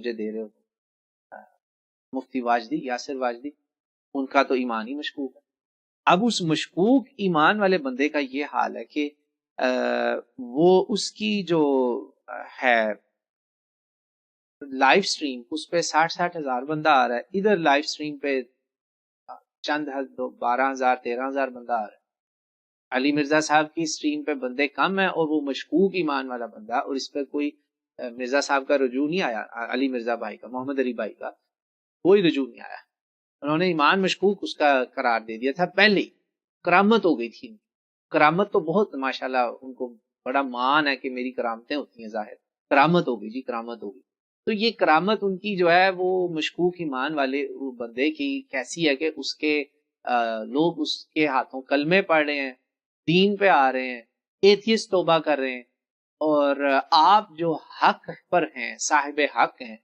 مجھے دے رہے ہو. مفتی واجدی، یاسر واجدی، ان کا تو ایمان ہی مشکوک ہے. اب اس مشکوک ایمان والے بندے کا یہ حال ہے کہ وہ اس کی جو ہے لائف سٹریم، اس پہ 60 ہزار بندہ آ رہا ہے، ادھر لائف سٹریم پہ چند 12,000 13,000 بندہ آ رہا ہے. علی مرزا صاحب کی سٹریم پہ بندے کم ہیں اور وہ مشکوک ایمان والا بندہ، اور اس پہ کوئی مرزا صاحب کا رجوع نہیں آیا، علی مرزا بھائی کا، محمد علی بھائی کا کوئی رجوع نہیں آیا. انہوں نے ایمان مشکوک اس کا قرار دے دیا تھا پہلے ہی. کرامت ہو گئی تھی. کرامت تو بہت ماشاءاللہ ان کو بڑا مان ہے کہ میری کرامتیں ہوتی ہیں ظاہر. کرامت ہو گئی جی، کرامت ہو گئی. تو یہ کرامت ان کی جو ہے وہ مشکوک ایمان والے بندے کی کیسی ہے کہ اس کے لوگ اس کے ہاتھوں کلمے پڑھ رہے ہیں، دین پہ آ رہے ہیں، ایتھیسٹ توبہ کر رہے ہیں، اور آپ جو حق پر ہیں، صاحب حق ہیں،